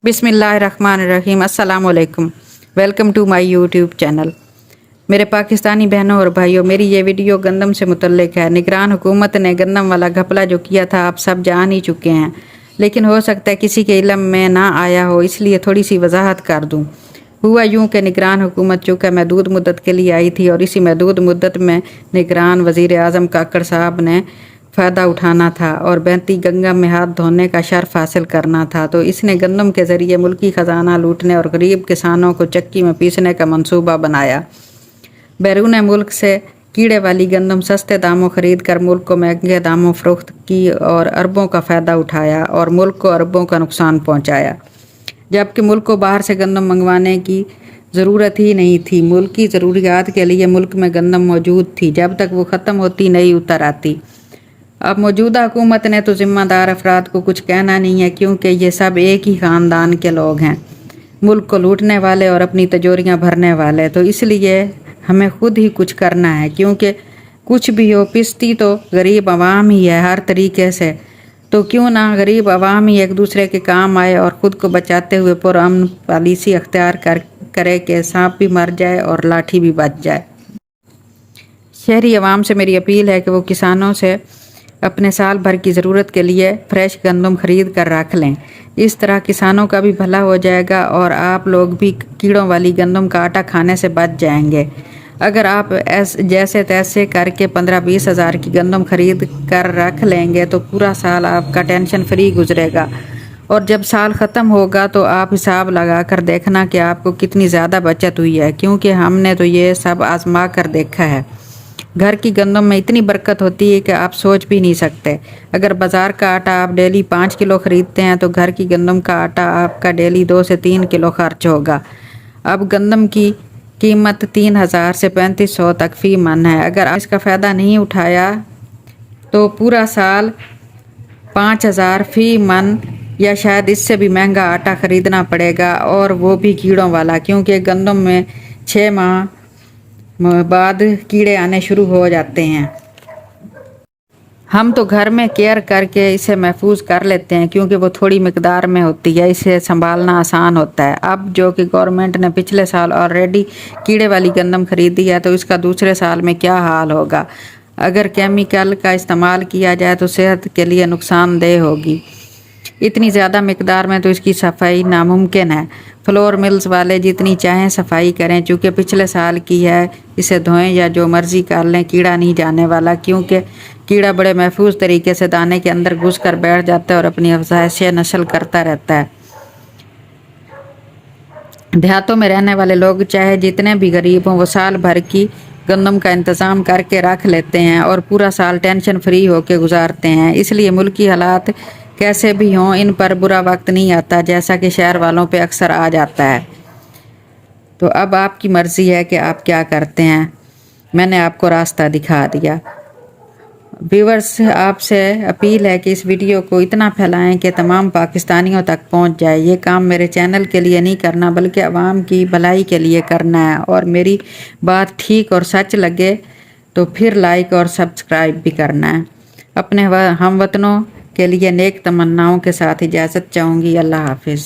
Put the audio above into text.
बिस्मिल्लाहिर्रहमानिर्रहीम। अस्सलाम वालेकुम। Welcome to my YouTube channel. मेरे पाकिस्तानी बहनों और भाइयों, मेरी ये वीडियो गंदम से मुतल्लिक है। निगरान हुकूमत ने गंदम वाला घपला जो किया था आप सब जान ही चुके हैं, लेकिन हो सकता है किसी के इल्म में ना आया हो, इसलिए थोड़ी सी वजाहत कर दूँ। हुआ यूँ कि निगरान हुकूमत चूँकि महदूद मुद्दत के लिए आई थी और इसी महदूद मुद्दत में निगरान वज़ीर आज़म काकड़ साहब ने फ़ायदा उठाना था और बहती गंगा में हाथ धोने का शर्फ हासिल करना था, तो इसने गंदम के ज़रिए मुल्की ख़जाना लूटने और गरीब किसानों को चक्की में पीसने का मंसूबा बनाया। बैरून मुल्क से कीड़े वाली गंदम सस्ते दामों ख़रीद कर मुल्क को महंगे दामों फ़रोख्त की और अरबों का फ़ायदा उठाया और मुल्क को अरबों का नुकसान पहुँचाया, जबकि मुल्क को बाहर से गंदम मंगवाने की ज़रूरत ही नहीं थी। मुल्क की ज़रूरियात के लिए मुल्क में गंदम मौजूद थी, जब तक वो ख़त्म होती नहीं उतर आती। अब मौजूदा हुकूमत ने तो ज़िम्मेदार अफराद को कुछ कहना नहीं है, क्योंकि ये सब एक ही ख़ानदान के लोग हैं, मुल्क को लूटने वाले और अपनी तिजोरियां भरने वाले। तो इसलिए हमें खुद ही कुछ करना है, क्योंकि कुछ भी हो पिसती तो गरीब आवाम ही है हर तरीके से। तो क्यों ना गरीब आवाम ही एक दूसरे के काम आए और ख़ुद को बचाते हुए पुरअमन पॉलिसी अख्तियार करे कि सांप भी मर जाए और लाठी भी बच जाए। शहरी आवाम से मेरी अपील है कि वो किसानों से अपने साल भर की ज़रूरत के लिए फ्रेश गंदम ख़रीद कर रख लें। इस तरह किसानों का भी भला हो जाएगा और आप लोग भी कीड़ों वाली गंदम का आटा खाने से बच जाएंगे। अगर आप जैसे तैसे करके 15-20 हज़ार की गंदम ख़रीद कर रख लेंगे तो पूरा साल आपका टेंशन फ्री गुजरेगा, और जब साल ख़त्म होगा तो आप हिसाब लगा कर देखना कि आपको कितनी ज़्यादा बचत हुई है, क्योंकि हमने तो ये सब आजमा कर देखा है। घर की गंदम में इतनी बरकत होती है कि आप सोच भी नहीं सकते। अगर बाज़ार का आटा आप डेली 5 किलो ख़रीदते हैं तो घर की गंदम का आटा आपका डेली 2 से 3 किलो खर्च होगा। अब गंदम की कीमत 3,000 से 3,500 तक फ़ी मन है। अगर आप इसका फ़ायदा नहीं उठाया तो पूरा साल 5,000 फ़ी मन या शायद इससे भी महंगा आटा ख़रीदना पड़ेगा, और वो भी कीड़ों वाला, क्योंकि गंदम में 6 माह बाद कीड़े आने शुरू हो जाते हैं। हम तो घर में केयर करके इसे महफूज कर लेते हैं, क्योंकि वो थोड़ी मिकदार में होती है, इसे संभालना आसान होता है। अब जो कि गवर्नमेंट ने पिछले साल ऑलरेडी कीड़े वाली गंदम खरीदी है, तो इसका दूसरे साल में क्या हाल होगा। अगर केमिकल का इस्तेमाल किया जाए तो सेहत के लिए नुकसानदेह होगी। इतनी ज़्यादा मिकदार में तो इसकी सफाई नामुमकिन है। फ्लोर मिल्स वाले जितनी चाहें सफाई करें, चूँकि पिछले साल की है, इसे धोएं या जो मर्ज़ी कर लें, कीड़ा नहीं जाने वाला, क्योंकि कीड़ा बड़े महफूज तरीके से दाने के अंदर घुस कर बैठ जाता है और अपनी अफज़ाइश नस्ल करता रहता है। देहातों में रहने वाले लोग चाहे जितने भी गरीब हों, वो साल भर की गंदम का इंतज़ाम करके रख लेते हैं और पूरा साल टेंशन फ्री होकर गुजारते हैं। इसलिए मुल्की हालात कैसे भी हों, इन पर बुरा वक्त नहीं आता, जैसा कि शहर वालों पे अक्सर आ जाता है। तो अब आपकी मर्ज़ी है कि आप क्या करते हैं। मैंने आपको रास्ता दिखा दिया। व्यूअर्स, आपसे अपील है कि इस वीडियो को इतना फैलाएं कि तमाम पाकिस्तानियों तक पहुंच जाए। ये काम मेरे चैनल के लिए नहीं करना, बल्कि आवाम की भलाई के लिए करना है, और मेरी बात ठीक और सच लगे तो फिर लाइक और सब्सक्राइब भी करना है। अपने हमवतनों के लिए नेक तमन्नाओं के साथ इजाज़त चाहूँगी। अल्लाह हाफिज़।